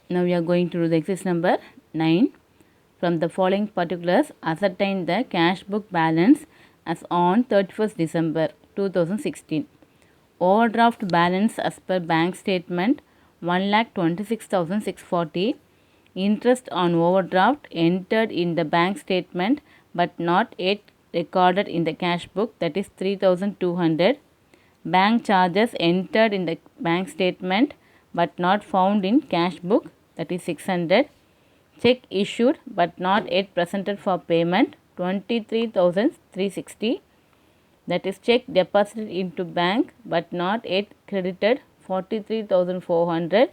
Now we are going to do the exercise number 9. From the following particulars, ascertain the cash book balance as on 31st December 2016. Overdraft balance as per bank statement 1,26,640. Interest on overdraft entered in the bank statement but not yet recorded in the cash book, that is 3,200. Bank charges entered in the bank statement but not found in cash book, that is 600. Check issued but not yet presented for payment, 23,360. That is check deposited into bank but not yet credited, 43,400.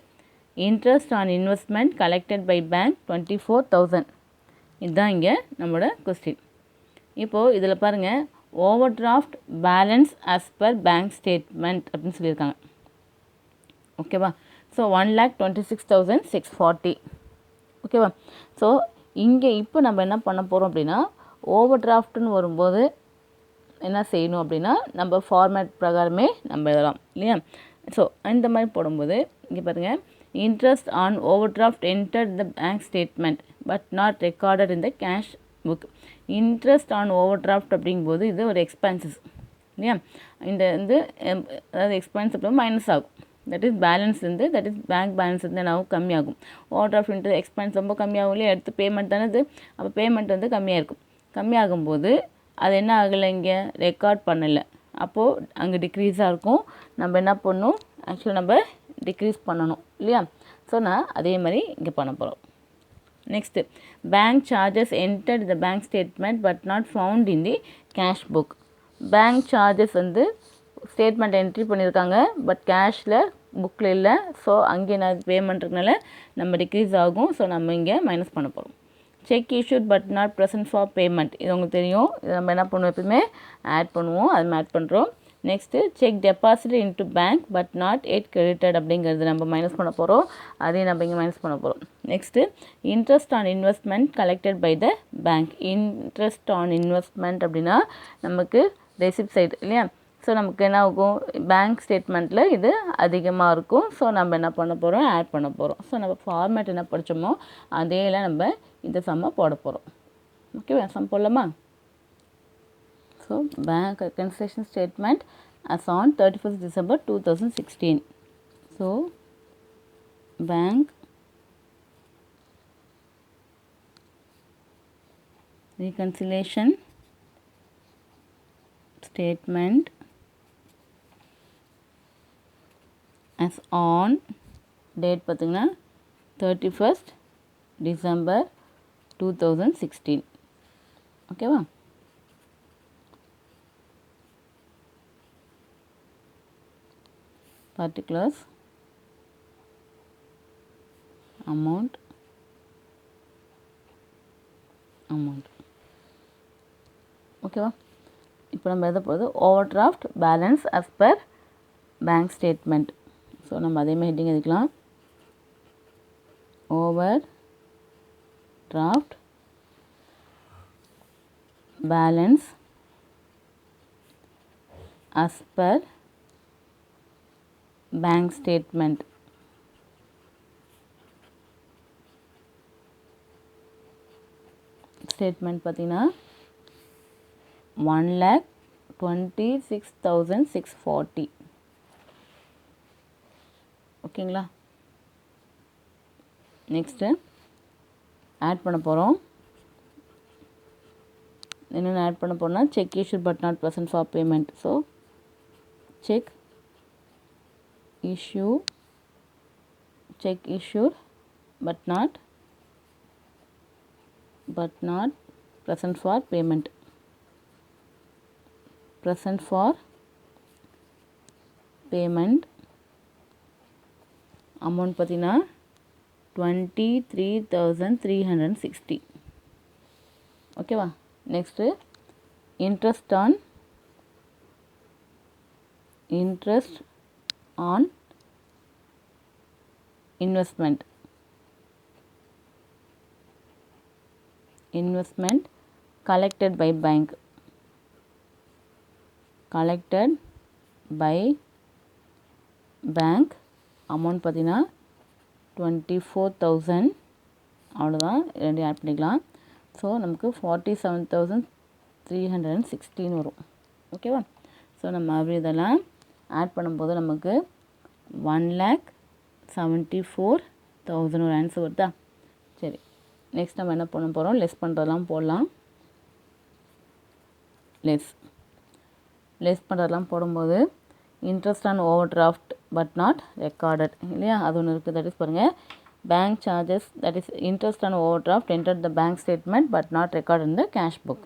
Interest on investment collected by bank 24,000. இதுதான் இங்கே நம்மளோட question. இப்போது இதில் பாருங்கள், over draft balance as per bank statement அப்படின்னு சொல்லியிருக்காங்க. ஓகேவா? So 1,26,640. ஓகேவா? ஸோ இங்கே இப்போ நம்ம என்ன பண்ண போகிறோம் அப்படின்னா, ஓவர் டிராஃப்ட்னு வரும்போது என்ன செய்யணும் அப்படின்னா, நம்ம ஃபார்மேட் பிரகாரமே நம்ம எழுதலாம் இல்லையா? ஸோ இந்த மாதிரி போடும்போது இங்கே பாருங்கள், interest on over draft entered the bank statement but not recorded in the cash book. Interest on over draft அப்படிங்கும்போது இது ஒரு எக்ஸ்பென்சஸ் இல்லையா? இந்த வந்து அதாவது எக்ஸ்பென்ஸ் அப்போ மைனஸ் ஆகும். தட் இஸ் பேலன்ஸ் வந்து தட் இஸ் பேங்க் பேலன்ஸ் வந்து என்னாகும், கம்மியாகும். ஓவர் டிராஃப்ட் இன்ட்டு எக்ஸ்பென்ஸ் ரொம்ப கம்மியாகும் இல்லையா? எடுத்து பேமெண்ட் தானே இது. அப்போ பேமெண்ட் வந்து கம்மியாக இருக்கும். கம்மியாகும்போது அது என்ன ஆகலை, இங்கே ரெக்கார்ட் பண்ணலை. அப்போது அங்கே டிக்ரீஸாக இருக்கும். நம்ம என்ன பண்ணணும், ஆக்சுவலாக நம்ம டிக்ரீஸ் பண்ணணும் இல்லையா? ஸோ நான் அதே மாதிரி இங்கே பண்ண போகிறோம். Next, bank charges entered the bank statement but not found in the cash book. Bank charges வந்து ஸ்டேட்மெண்ட் என்ட்ரி பண்ணியிருக்காங்க, பட் கேஷில் புக்கில் இல்லை. ஸோ அங்கே நான் பேமெண்ட் இருக்கனால நம்ம டிக்ரீஸ் ஆகும். ஸோ நம்ம இங்கே மைனஸ் பண்ண போகிறோம். Check issued but not present for payment. இது உங்களுக்கு தெரியும். இது நம்ம என்ன பண்ணுவோம், எப்பவுமே ஆட் பண்ணுவோம். அது ஆட் பண்ணுறோம். Next, check deposit into bank but not yet credited அப்படிங்கிறது நம்ம மைனஸ் பண்ண போகிறோம். அதையும் நம்ம இங்கே மைனஸ் பண்ண போகிறோம். Next, interest on investment collected by the bank. Interest on investment அப்படின்னா நமக்கு ரெசிப்ட் சைடு இல்லையா? ஸோ நமக்கு என்ன ஆகும், பேங்க் ஸ்டேட்மெண்ட்டில் இது அதிகமாக இருக்கும். ஸோ நம்ம என்ன பண்ண போகிறோம், ஆட் பண்ண போகிறோம். ஸோ நம்ம ஃபார்மேட் என்ன படித்தோமோ அதேலாம் நம்ம இந்த சம்மை போட போகிறோம். ஓகேவா? சம் போடலாமா? So bank reconciliation statement as on 31st December 2016. So bank reconciliation statement as on date பார்த்திங்கன்னா 31st December 2016. ஓகேவா? particulars, amount ஓகேவா? இப்போ நம்ம எதை போகுது, over draft balance as per bank statement. So நம்ம அதேமாதிரி ஹெட்டிங் எழுதிக்கலாம். Over draft balance as per bank statement. Statement பார்த்தீங்கன்னா 1,26,640. ஓகேங்களா? நெக்ஸ்ட்டு ஆட் பண்ண போகிறோம். என்னென்ன ஆட் பண்ண போகிறோம்னா, check issued but not present for payment. So check issued but not present for payment. Present for payment amount பார்த்தீங்கன்னா 23,360. ஓகேவா? Next, interest on investment collected by bank amount பார்த்தீங்கன்னா 24,000 அவ்வளோதான், ரெண்டு ஆட் பண்ணிக்கலாம். ஸோ நமக்கு 47,316 வரும். ஓகேவா? ஸோ நம்ம அப்படி இதெல்லாம் ஆட் பண்ணும்போது நமக்கு 1,74,000 ஒரு ஆன்சர் வருதா? சரி, நெக்ஸ்ட் நம்ம என்ன பண்ண போகிறோம்? லெஸ் பண்ணுறதெல்லாம் போடலாம். லெஸ் பண்ணுறதெல்லாம் போடும்போது interest on over draft but not recorded இல்லையா? அது ஒன்று இருக்குது. தட் இஸ் பாருங்கள், bank charges that is interest on over draft enter the bank statement but not record in the cash book.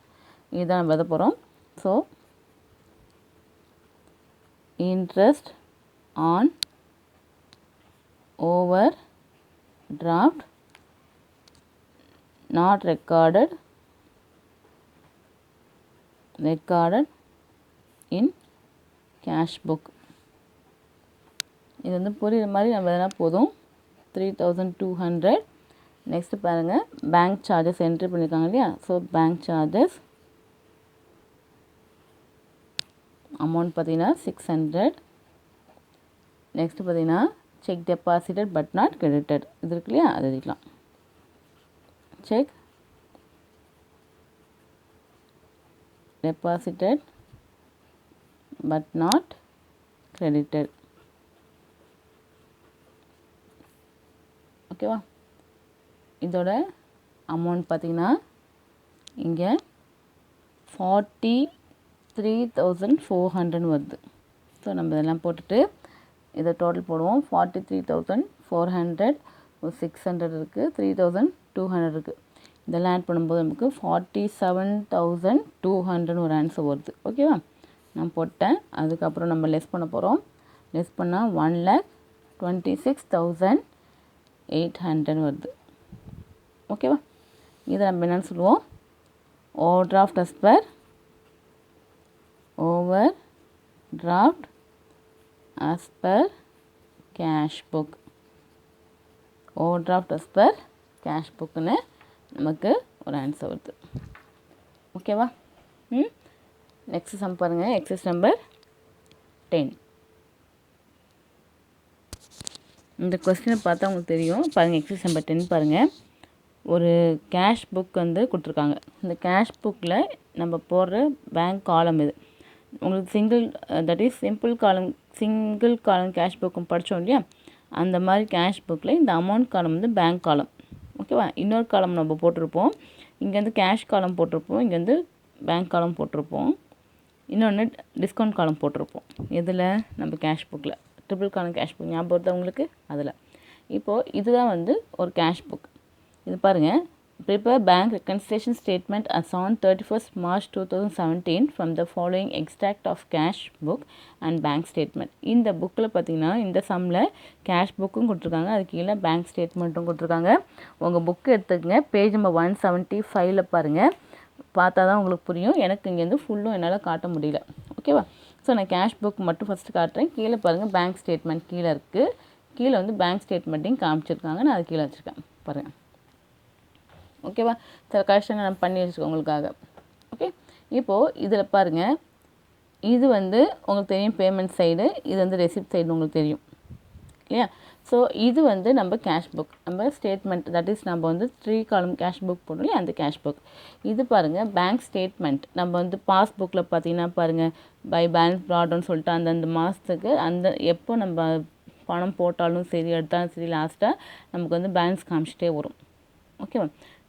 இதுதான் நம்ம எழுத போகிறோம். So interest on over draft not recorded in cash book. இது வந்து புரியுற மாதிரி நம்ம எதனா போதும். 3,200. நெக்ஸ்ட் பாருங்கள், பேங்க் சார்ஜஸ் என்ட்ரி பண்ணியிருக்காங்க இல்லையா? ஸோ பேங்க் சார்ஜஸ் அமௌண்ட் பார்த்தீங்கன்னா 600. நெக்ஸ்ட் பார்த்தீங்கன்னா check deposited but not credited இது இருக்கு இல்லையா? அது எழுதிக்கலாம். check deposited but not credited. ஓகேவா? இதோட அமௌண்ட் பார்த்திங்கன்னா இங்கே 43,400 வருது. ஸோ நம்ம இதெல்லாம் போட்டுட்டு இதை டோட்டல் போடுவோம். 43,400 600 இருக்குது, 3,200 இருக்குது. இதெல்லாம் ஆட் பண்ணும்போது நமக்கு 47,200 ஒரு ஆன்சர் வருது. ஓகேவா? நான் போட்டேன். அதுக்கப்புறம் நம்ம லெஸ் பண்ண போகிறோம். லெஸ் பண்ணால் 1,26,800 வருது. ஓகேவா? இதை நம்ம என்னென்னு சொல்லுவோம்? Overdraft as per cash book. Overdraft as per cash புக்குன்னு நமக்கு ஒரு ஆன்சர் வருது. ஓகேவா? நெக்ஸ்ட் சம் பாருங்கள். Exercise number 10. இந்த கொஸ்டினை பார்த்தா உங்களுக்கு தெரியும். பாருங்கள், எக்ஸசைஸ் நம்பர் 10 பாருங்கள். ஒரு கேஷ் புக் வந்து கொடுத்துருக்காங்க. இந்த கேஷ் புக்கில் நம்ம போடுற பேங்க் காலம் இது. உங்களுக்கு சிங்கிள் காலம் கேஷ் புக்கும் படித்தோம் இல்லையா? அந்த மாதிரி கேஷ் புக்கில் இந்த அமௌண்ட் காலம் வந்து பேங்க் காலம். ஓகேவா? இன்னொரு காலம் நம்ம போட்டிருப்போம். இங்கே வந்து கேஷ் காலம் போட்டிருப்போம், இங்கே வந்து பேங்க் காலம் போட்டிருப்போம், இன்னொன்று டிஸ்கவுண்ட் காலம் போட்டிருப்போம். இதில் நம்ம கேஷ் புக்கில் ட்ரிபிள் காலம் கேஷ் புக் ஞாபகம் வருது உங்களுக்கு? அதில் இப்போது இதுதான் வந்து ஒரு கேஷ் புக். இது பாருங்கள், prepare bank reconciliation statement as on 31st March 2017 from the following extract of cash book and bank statement. இந்த புக்கில் பார்த்தீங்கன்னா இந்த சம்மில் கேஷ் புக்கும் கொடுத்துருக்காங்க, அது கீழே பேங்க் ஸ்டேட்மெண்ட்டும் கொடுத்துருக்காங்க. உங்கள் புக்கு எடுத்துக்கங்க, பேஜ் நம்பர் 175 பாருங்கள். பார்த்தா தான் உங்களுக்கு புரியும். எனக்கு இங்கேருந்து ஃபுல்லும் என்னால் காட்ட முடியல. ஓகேவா? ஸோ நான் கேஷ் புக் மட்டும் ஃபஸ்ட்டு காட்டுறேன். கீழே பாருங்கள், பேங்க் ஸ்டேட்மெண்ட் கீழே இருக்குது. கீழே வந்து பேங்க் ஸ்டேட்மெண்ட்டையும் காமிச்சிருக்காங்க. நான் அது கீழே வச்சுருக்கேன் பாருங்கள். ஓகேவா? சில கரெக்ஷன் நான் பண்ணி வச்சுருக்கேன் உங்களுக்காக. ஓகே, இப்போது இதில் பாருங்கள், இது வந்து உங்களுக்கு தெரியும் பேமெண்ட் சைடு, இது வந்து ரெசிப்ட் சைடு உங்களுக்கு தெரியும் இல்லையா? ஸோ இது வந்து நம்ம கேஷ் புக், நம்ம ஸ்டேட்மெண்ட், தட் இஸ் நம்ம வந்து 3 காலம் கேஷ் புக் போடணும் இல்லையா? அந்த கேஷ் புக். இது பாருங்கள் பேங்க் ஸ்டேட்மெண்ட். நம்ம வந்து பாஸ்புக்கில் பார்த்தீங்கன்னா பாருங்கள், பை பேலன்ஸ் ப்ராட்னு சொல்லிட்டு அந்தந்த மாதத்துக்கு அந்த எப்போ நம்ம பணம் போட்டாலும் சரி எடுத்தாலும் சரி லாஸ்ட்டாக நமக்கு வந்து பேலன்ஸ் காமிச்சிட்டே வரும். ஓகேவா?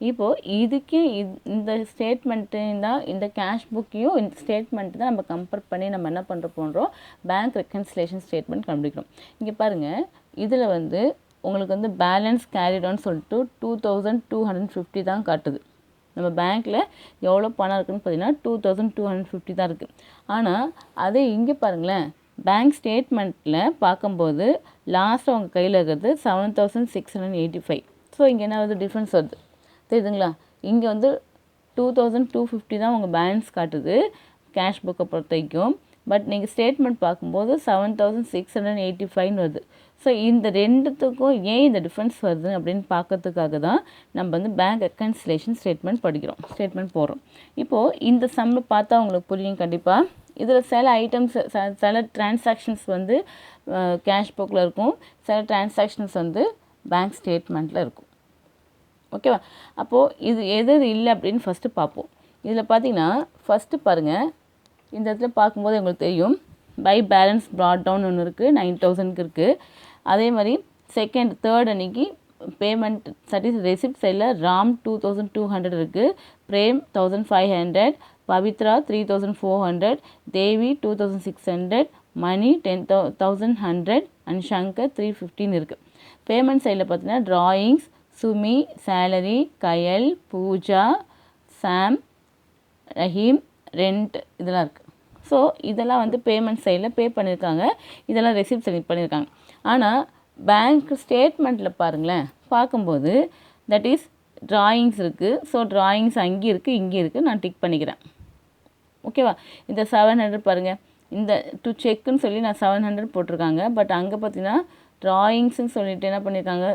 இப்போது இதுக்கே இந்த ஸ்டேட்மெண்ட்டு தான், இந்த கேஷ் புக்கையும் இந்த ஸ்டேட்மெண்ட்டு தான் நம்ம கம்பேர் பண்ணி நம்ம என்ன பண்ணுறோம், பேங்க் ரெக்கன்சிலேஷன் ஸ்டேட்மெண்ட் கண்டுபிடிக்கிறோம். இங்கே பாருங்கள், இதில் வந்து உங்களுக்கு வந்து பேலன்ஸ் கேரிடான்னு சொல்லிட்டு 2,250 தான் காட்டுது. நம்ம பேங்க்கில் எவ்வளோ பணம் இருக்குதுன்னு பார்த்தீங்கன்னா 2,250 தான் இருக்குது. ஆனால் அதே இங்கே பாருங்களேன், பேங்க் ஸ்டேட்மெண்ட்டில் பார்க்கும்போது லாஸ்ட்டாக உங்கள் கையில் இருக்கிறது 7,685. ஸோ இங்கே என்ன வருது, டிஃப்ரென்ஸ் வருது, தெரியுதுங்களா? இங்கே வந்து 2,250 தான் உங்கள் பேலன்ஸ் காட்டுது கேஷ் புக்கை பொறுத்த வரைக்கும். பட் நீங்கள் ஸ்டேட்மெண்ட் பார்க்கும்போது 7,685 வருது. ஸோ இந்த ரெண்டுத்துக்கும் ஏன் இந்த டிஃப்ரென்ஸ் வருது அப்படின்னு பார்க்கறதுக்காக தான் நம்ம வந்து பேங்க் ரெக்கன்சிலேஷன் ஸ்டேட்மெண்ட் படிக்கிறோம், ஸ்டேட்மெண்ட் போடுறோம். இப்போது இந்த சம்மில் பார்த்தா உங்களுக்கு புரியும் கண்டிப்பாக. இதில் சில ஐட்டம்ஸ், சில டிரான்சாக்ஷன்ஸ் வந்து கேஷ் புக்கில் இருக்கும், சில டிரான்சாக்ஷன்ஸ் வந்து பேங்க் ஸ்டேட்மெண்ட்டில் இருக்கும். ஓகேவா? அப்போது இது எது இல்லை அப்படின்னு ஃபஸ்ட்டு பார்ப்போம். இதில் பார்த்தீங்கன்னா ஃபஸ்ட்டு பாருங்கள், இந்த இடத்துல பார்க்கும்போது உங்களுக்கு தெரியும் பை பேலன்ஸ் ப்ராட் டவுன் ஒன்று இருக்குது, 9000க்கு இருக்குது. அதே மாதிரி தேர்ட் அன்னைக்கு பேமெண்ட் ரெசிப்ட் சைடில் ராம் 2200 இருக்குது, பிரேம் 1500, பவித்ரா 3400, தேவி 2600, மணி 10100 அண்ட் சங்கர் 315 இருக்குது. பேமெண்ட் சைடில் பார்த்தீங்கன்னா drawings, Sumi, salary, Kayal, Pooja, Sam, Rahim, rent இதெல்லாம் இருக்குது. ஸோ இதெல்லாம் வந்து பேமெண்ட் சைடில் பே பண்ணியிருக்காங்க, இதெல்லாம் ரெசிப்ட் சப்மிட் பண்ணியிருக்காங்க. ஆனால் பேங்க் ஸ்டேட்மெண்ட்டில் பாருங்களேன், பார்க்கும்போது தட் இஸ் ட்ராயிங்ஸ் இருக்குது. ஸோ ட்ராயிங்ஸ் அங்கே இருக்குது, இங்கே இருக்குது, நான் டிக் பண்ணிக்கிறேன். ஓகேவா? இந்த 700 பாருங்கள், இந்த டு செக்குன்னு சொல்லி நான் 700 போட்டிருக்காங்க. பட் அங்கே பார்த்தீங்கன்னா ட்ராயிங்ஸ்ன்னு சொல்லிட்டு என்ன பண்ணியிருக்காங்க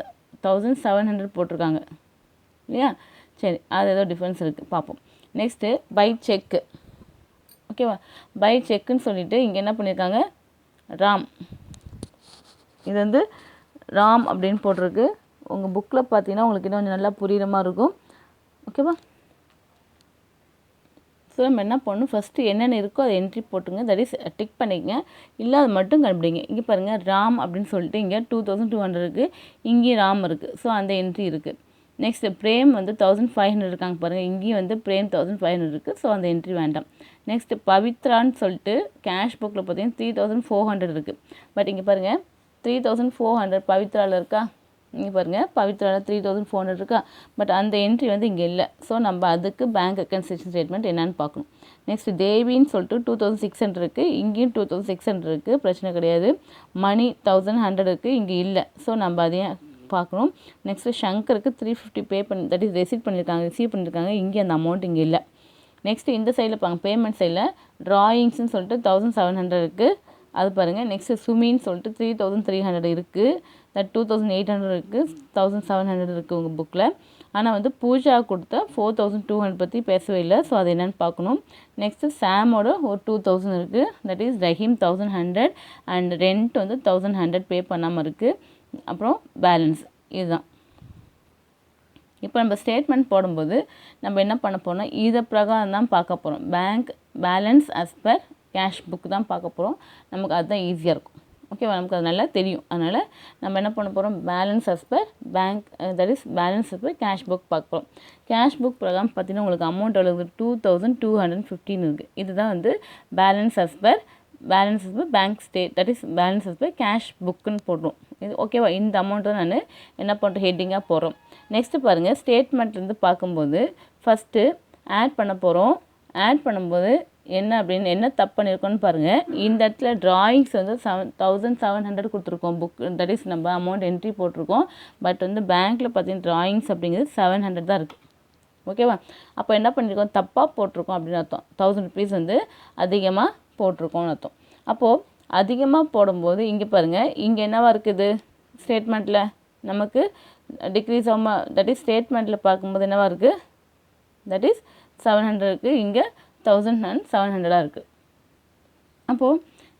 1700 போட்டிருக்காங்க இல்லையா? சரி, அது ஏதோ டிஃப்ரென்ஸ் இருக்குது, பார்ப்போம். நெக்ஸ்ட்டு பை செக்கு. ஓகேவா? பை செக்குன்னு சொல்லிவிட்டு இங்கே என்ன பண்ணியிருக்காங்க ராம், இது வந்து ராம் அப்படின்னு போட்டிருக்கு. உங்கள் புக்கில் பார்த்தீங்கன்னா உங்களுக்கு இன்னும் கொஞ்சம் நல்லா புரிகிற மாதிரி இருக்கும். ஓகேவா? ஸோ நம்ம என்ன பண்ணணும், ஃபஸ்ட்டு என்னென்ன இருக்கோ அதை என்ட்ரி போட்டுங்க, தட் இஸ் டிக் பண்ணிக்கங்க, இல்லை அது மட்டும் கண்டுபிடிங்க. இங்கே பாருங்கள் ராம் அப்படின்னு சொல்லிட்டு இங்கே 2200 இருக்குது, இங்கேயும் ராம் இருக்குது. ஸோ அந்த என்ட்ரி இருக்குது. நெக்ஸ்ட்டு பிரேம் வந்து 1500 இருக்காங்க பாருங்கள், இங்கேயும் வந்து பிரேம் 1500 இருக்குது. ஸோ அந்த என்ட்ரி வேண்டாம். நெக்ஸ்ட்டு பவித்ரான்னு சொல்லிட்டு கேஷ் புக்கில் பார்த்தீங்கன்னா 3400 இருக்குது. பட் இங்கே பாருங்கள் 3400 பவித்ராவில் இருக்கா? இங்கே பாருங்கள் பவித்ராவில் 3400 இருக்கா? பட் அந்த என்ட்ரி வந்து இங்கே இல்லை. ஸோ நம்ம அதுக்கு பேங்க் அக்கௌண்ட் ஸ்டேட்மெண்ட் என்னென்னு பார்க்கணும். நெக்ஸ்ட்டு தேவின்னு சொல்லிட்டு 2600 இருக்குது, இங்கேயும் 2600 இருக்குது, பிரச்சனை கிடையாது. மணி 1100 இருக்குது, இங்கே இல்லை. ஸோ நம்ம அதையும் பார்க்கணும். நெக்ஸ்ட்டு சங்கருக்கு 350 பே பண்ணி தட் இஸ் ரிசீவ் பண்ணியிருக்காங்க, இங்கே அந்த அமௌண்ட் இங்கே இல்லை. நெக்ஸ்ட்டு இந்த சைடில் பாருங்கள், பேமெண்ட் சைடில் ட்ராயிங்ஸ்னு சொல்லிட்டு 1700 இருக்குது, அது பாருங்கள். நெக்ஸ்ட்டு சுமின்னு சொல்லிட்டு 3300 இருக்குது, தட் 2800 இருக்குது, 1700 இருக்குது உங்கள் புக்கில். ஆனால் வந்து பூஜா கொடுத்த 4200 பற்றி பேசவே இல்லை. ஸோ அது என்னென்னு பார்க்கணும். நெக்ஸ்ட்டு சாமோட ஒரு 2000 இருக்குது, that is Rahim 1100 and rent வந்து 1100 பே பண்ணாமல் இருக்குது. அப்புறம் பேலன்ஸ் இதுதான். இப்போ நம்ம ஸ்டேட்மெண்ட் போடும்போது நம்ம என்ன பண்ண போகிறோம், இதை பிரகாரம் தான் பார்க்க போகிறோம். Bank balance as per cash book தான் பார்க்க போகிறோம். நமக்கு அதுதான் ஈஸியாக இருக்கும். ஓகேவா? நமக்கு அது நல்லா தெரியும். அதனால் நம்ம என்ன பண்ண போகிறோம், balance as per bank that is balance as per cash book பார்க்க போகிறோம். கேஷ் புக் பிரகாரம் பார்த்தீங்கன்னா உங்களுக்கு அமௌண்ட் எவ்வளோ 2215 இருக்குது. இதுதான் வந்து balance as per bank that is balance as per cash புக்குன்னு போடுறோம். இது ஓகேவா? இந்த அமௌண்ட்டை நான் என்ன பண்ணுறோம், ஹெட்டிங்காக போடுறோம். நெக்ஸ்ட்டு பாருங்கள், ஸ்டேட்மெண்ட்லேருந்து பார்க்கும்போது ஃபஸ்ட்டு ஆட் பண்ண போகிறோம். ஆட் பண்ணும்போது என்ன தப்பு பண்ணியிருக்கோன்னு பாருங்கள். இந்த இடத்துல ட்ராயிங்ஸ் வந்து 1700 கொடுத்துருக்கோம் புக், தட் இஸ் நம்ம அமௌண்ட் என்ட்ரி போட்டிருக்கோம். பட் வந்து பேங்க்கில் பார்த்தீங்கன்னா ட்ராயிங்ஸ் அப்படிங்கிறது 700 தான் இருக்குது. ஓகேவா? அப்போ என்ன பண்ணியிருக்கோம், தப்பாக போட்டிருக்கோம் அப்படின்னு அர்த்தம். 1000 rupees வந்து அதிகமாக போட்டிருக்கோம்னு அர்த்தம். அப்போது அதிகமாக போடும்போது இங்கே பாருங்கள், இங்கே என்னவா இருக்குது ஸ்டேட்மெண்ட்டில் நமக்கு டிக்ரீஸ் ஆகாமல், தட் இஸ் ஸ்டேட்மெண்ட்டில் பார்க்கும்போது என்னவா இருக்குது, தட் இஸ் 700 இருக்குது, இங்கே 1700 இருக்குது. அப்போது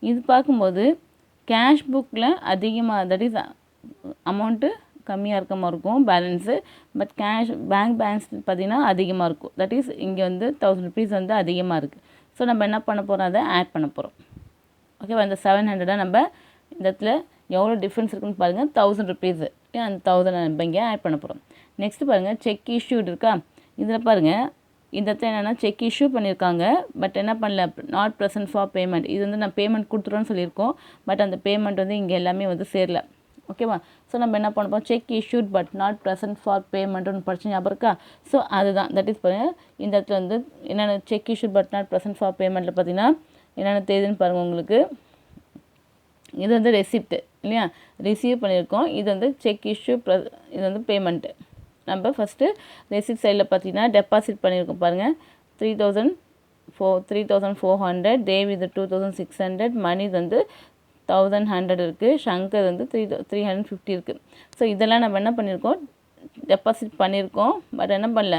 இது பார்க்கும்போது கேஷ் புக்கில் அதிகமாக தட் இஸ் அமௌண்ட்டு கம்மியாக இருக்க மாதிரி இருக்கும் பேலன்ஸு. பட் பேங்க் பேலன்ஸ் பார்த்திங்கன்னா அதிகமாக இருக்கும். தட் இஸ் இங்கே வந்து 1000 rupees வந்து அதிகமாக இருக்குது. ஸோ நம்ம என்ன பண்ண போகிறோம், அதை ஆட் பண்ண போகிறோம். ஓகேவா? இந்த 700 நம்ம இந்த இடத்துல எவ்வளோ டிஃப்ரென்ஸ் இருக்குன்னு பாருங்கள், 1000 rupees. அந்த 1000 நம்ம இங்கே ஆட் பண்ண போகிறோம். நெக்ஸ்ட்டு பாருங்கள், செக் இஷ்யூட் இருக்கா? இதில் பாருங்கள், இந்த இடத்துல என்னென்னா செக் இஷ்யூ பண்ணியிருக்காங்க, பட் என்ன பண்ணல, நாட் ப்ரெசன்ட் ஃபார் பேமெண்ட். இது வந்து நான் பேமெண்ட் கொடுத்துருவோன்னு சொல்லியிருக்கோம், பட் அந்த பேமெண்ட் வந்து இங்கே எல்லாமே வந்து சேரல. ஓகேவா? ஸோ நம்ம என்ன பண்ணுறோம், cheque issued but not present for பேமெண்ட்னு படிச்சு ஞாபகம் இருக்கா? ஸோ அதுதான் தட் இஸ் பாருங்கள், இந்த இடத்துல வந்து என்னென்ன cheque issued but not present for பேமெண்ட்டில் பார்த்தீங்கன்னா என்னென்ன தெரியுதுன்னு பாருங்கள் உங்களுக்கு. இது வந்து ரெசிப்ட் இல்லையா, ரிசீவ் பண்ணியிருக்கோம். இது வந்து செக் இஷ்யூ இது வந்து பேமெண்ட்டு. நம்ம ஃபஸ்ட்டு ரெசிப்ட் சைடில் பார்த்தீங்கன்னா டெபாசிட் பண்ணியிருக்கோம் பாருங்கள், 3400, தேவி இது 2600, மணி வந்து 1100 இருக்குது, சங்கர் வந்து 350 இருக்குது. ஸோ இதெல்லாம் நம்ம என்ன பண்ணியிருக்கோம், டெபாசிட் பண்ணியிருக்கோம், பட் என்ன பண்ணல,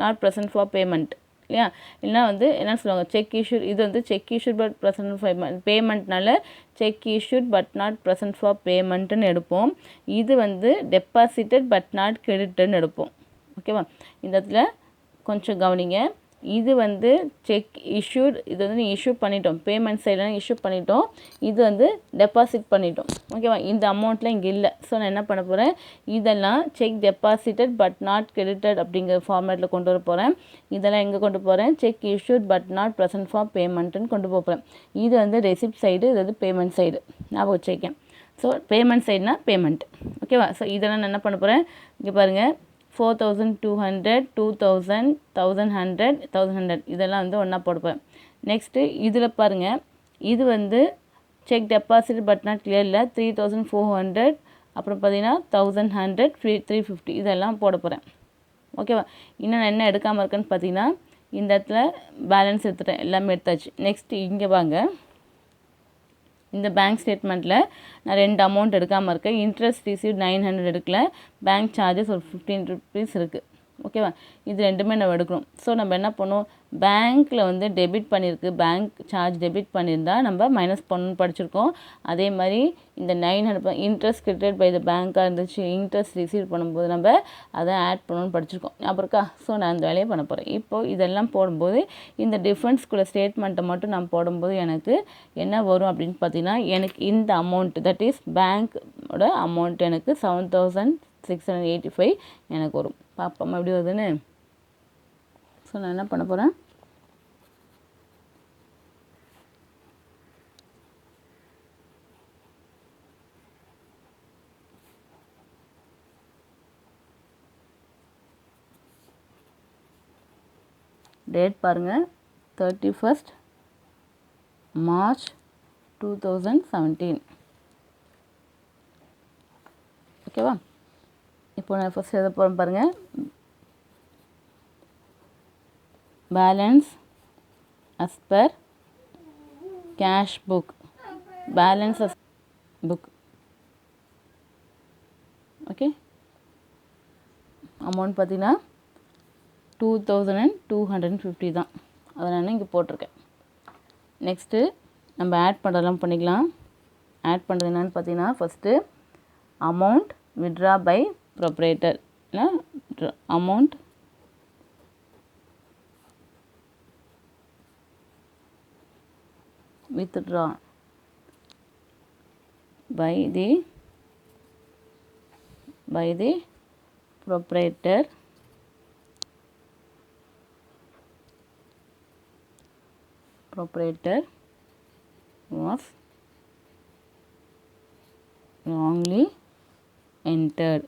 நாட் ப்ரெசன்ட் ஃபார் பேமெண்ட் இல்லையா? இல்லைனா வந்து என்ன சொல்லுவாங்க, செக் இஷ்யூட். இது வந்து cheque issued but present for பேமெண்ட்னால cheque issued but not present for பேமெண்ட்டுன்னு எடுப்போம். இது வந்து டெபாசிட்டட் பட் நாட் கிரெடிட்டட்னு எடுப்போம். ஓகேவா? இந்த இடத்துல கொஞ்சம் கவனிங்க. இது வந்து செக் இஷ்யூட், இது வந்து இஷ்யூ பண்ணிட்டோம், பேமெண்ட் சைடில் இஷ்யூ பண்ணிட்டோம். இது வந்து டெபாசிட் பண்ணிட்டோம். ஓகேவா? இந்த அமௌண்ட்டில் இங்கே இல்லை. ஸோ நான் என்ன பண்ண போகிறேன், இதெல்லாம் cheque deposited but not credited அப்படிங்கிற ஃபார்மேட்டில் கொண்டு வர போகிறேன். இதெல்லாம் எங்கே கொண்டு போகிறேன், cheque issued but not present for பேமெண்ட்டுன்னு கொண்டு போகிறேன். இது வந்து ரெசிப்ட் சைடு, இது வந்து பேமெண்ட் சைடு. ஞாபகம் வச்சுருக்கேன். ஸோ பேமெண்ட் சைடுனா பேமெண்ட். ஓகேவா? ஸோ இதெல்லாம் நான் என்ன பண்ண போகிறேன், இங்கே பாருங்கள், 4200, 2000, 1100, 1100 இதெல்லாம் வந்து ஒன்றா போடுப்பேன். நெக்ஸ்ட்டு இதில் பாருங்கள், இது வந்து செக் டெபாசிட் பட் நாட் கிளியரில் 3400, அப்புறம் பார்த்தீங்கன்னா 1100, 350 இதெல்லாம் போட போகிறேன். ஓகேவா? இன்னும் நான் என்ன எடுக்காமல் இருக்கேன்னு பார்த்தீங்கன்னா, இந்த இடத்துல பேலன்ஸ் எடுத்துட்டேன், எல்லாமே எடுத்தாச்சு. நெக்ஸ்ட்டு இங்கே வாங்க, இந்த பேங்க் ஸ்டேட்மெண்ட்டில் நான் 2 அமௌண்ட் எடுக்காமல் இருக்கேன். இன்ட்ரெஸ்ட் ரிசீவ் 900 எடுக்கல, பேங்க் சார்ஜஸ் ஒரு 15 ருபீஸ் இருக்குது. ஓகேவா? இது ரெண்டுமே நம்ம எடுக்கணும். ஸோ நம்ம என்ன பண்ணுவோம், பேங்க்கில் வந்து டெபிட் பண்ணியிருக்கு, பேங்க் சார்ஜ் டெபிட் பண்ணியிருந்தால் நம்ம மைனஸ் பண்ணணும்னு படிச்சிருக்கோம். அதே மாதிரி இந்த 900 இன்ட்ரெஸ்ட் கிரெடிட் பை த பேங்காக இருந்துச்சு, இன்ட்ரெஸ்ட் ரிசீவ் பண்ணும்போது நம்ம அதை ஆட் பண்ணணும்னு படிச்சிருக்கோம். ஞாபகம் இருக்கா? ஸோ நான் அந்த வேலையை பண்ண போகிறேன். இப்போது இதெல்லாம் போடும்போது இந்த டிஃப்ரென்ஸ்குள்ள ஸ்டேட்மெண்ட்டை மட்டும் நான் போடும்போது எனக்கு என்ன வரும் அப்படின்னு பார்த்தீங்கன்னா, எனக்கு இந்த அமௌண்ட், தட் இஸ் பேங்க்கோட அமௌண்ட் எனக்கு 7685 எனக்கு வரும். பார்ப்போம் எப்படி வருதுன்னு. ஸோ நான் என்ன பண்ண போகிறேன், டேட் பாருங்கள், 31st March 2017. ஓகேவா? இப்போ நான் ஃபஸ்ட் எதை போகிறேன் பாருங்கள், balance as per cash book, balance as book. Okay, amount பார்த்தீங்கன்னா 2250 தான். அதை நான் இங்கே போட்டிருக்கேன். நெக்ஸ்ட்டு நம்ம ஆட் பண்ணுறதெல்லாம் பண்ணிக்கலாம். ஆட் பண்ணுறது என்னென்னு பார்த்தீங்கன்னா, first amount withdraw by proprietor, இல்லை amount withdraw by the proprietor was wrongly entered,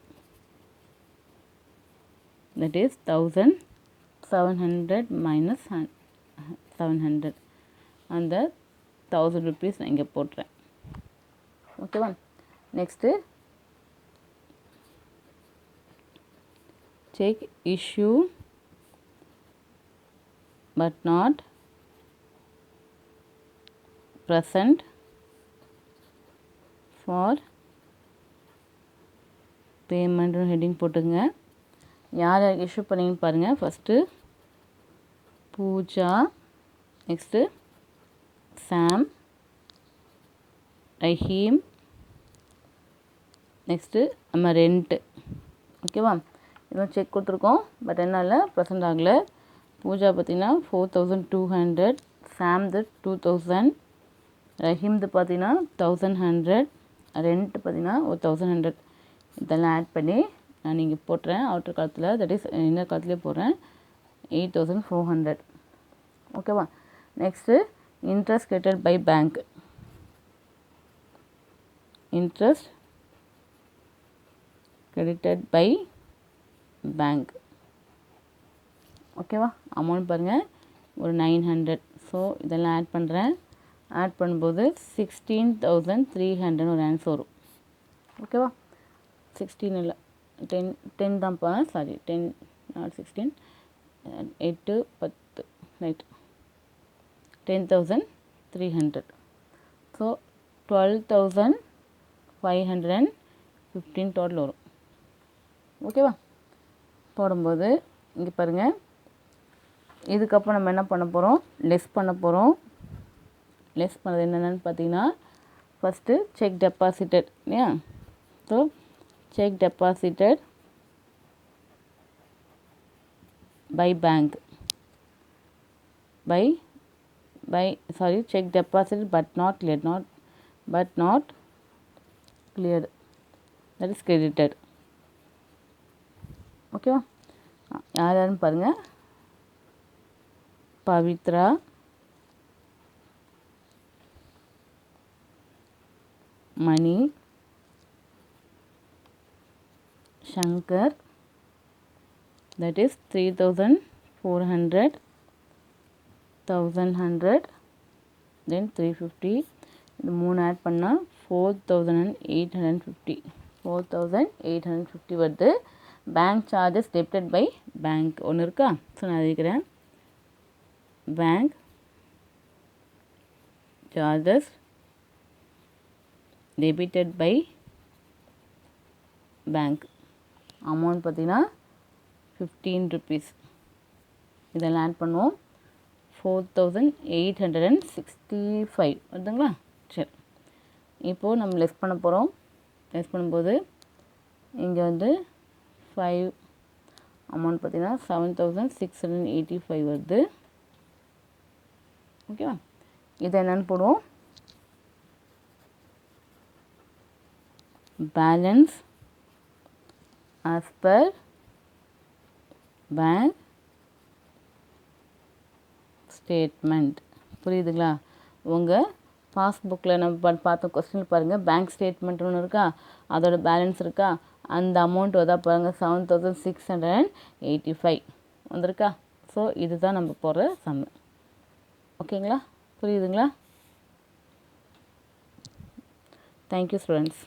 that is 1700 minus 700, அந்த 1000 rupees நான் இங்கே போட்டுறேன். ஓகேவா? Next check issue but not present for payment heading போட்டுங்க. யார் யாருக்கு இஷ்யூ பண்ணிங்கன்னு பாருங்கள். ஃபஸ்ட்டு பூஜா, நெக்ஸ்ட்டு சாம், ரஹீம், நெக்ஸ்ட்டு நம்ம ரெண்ட்டு. ஓகேவா? இதுவும் செக் கொடுத்துருக்கோம், பட் என்னால் ப்ரெசென்ட் ஆகலை. பூஜா பார்த்திங்கன்னா 4200, சாம்து 2000, ரஹீம்து பார்த்தீங்கன்னா 1100, ரெண்ட் பார்த்தீங்கன்னா ஒரு 1100. இதெல்லாம் ஆட் பண்ணி நான் இங்கே போட்டுறேன் அவுட்டர் காலத்தில், தட் இஸ் இன்னர் காலத்துலேயே போடுறேன் 8400. ஓகேவா? Next interest credited by bank, interest credited by bank. ஓகேவா? அமௌண்ட் பாருங்கள் ஒரு 900. ஸோ இதெல்லாம் ஆட் பண்ணுறேன். ஆட் பண்ணும்போது 16,300 ஒரு ஆன்சர் வரும். ஓகேவா? 16 இல்லை, 10 தான்ப்பா, sorry 10 not 16, 8 10 right, 10,300. So 12,515 total வரும். ஓகேவா? போடும்போது இங்கே பாருங்கள், இதுக்கப்புறம் நம்ம என்ன பண்ண போகிறோம், லெஸ் பண்ண போகிறோம். லெஸ் பண்ணது என்னென்னு பார்த்தீங்கன்னா, ஃபஸ்ட்டு செக் டெபாசிட்டட் இல்லையா. So cheque deposited by bank check deposited but not cleared, that is credited. ஓகேவா, யாருன்னு பாருங்கள். பவித்ரா, மணி, சங்கர், that is 3,400, 1,100, then 350. இது 3 ஆட் பண்ணால் 4,850 வருது. Bank charges debited by bank ஒன்று இருக்கா. ஸோ நான் எழுதிக்கிறேன், bank charges debited by bank. Amount பார்த்திங்கன்னா 15 rupees. இதெல்லாம் ஆட் பண்ணுவோம், 4,865 வருதுங்களா. சரி, இப்போது நம்ம லெஸ் பண்ண போகிறோம். லெஸ் பண்ணும்போது இங்கே வந்து 5 அமௌண்ட் பார்த்திங்கன்னா 7,685 வருது. ஓகேவா, இதை என்னென்னு போடுவோம், balance as per bank statement. புரியுதுங்களா. உங்கள் பாஸ்புக்கில் நம்ம பார்த்த கொஸ்டின் பாருங்கள், பேங்க் ஸ்டேட்மெண்ட் ஒன்று இருக்கா, அதோட பேலன்ஸ் இருக்கா, அந்த அமௌண்ட் தான் பாருங்கள் 7,685 வந்திருக்கா. ஸோ இதுதான் நம்ம போடுற சம்மு. ஓகேங்களா, புரியுதுங்களா. Thank you students.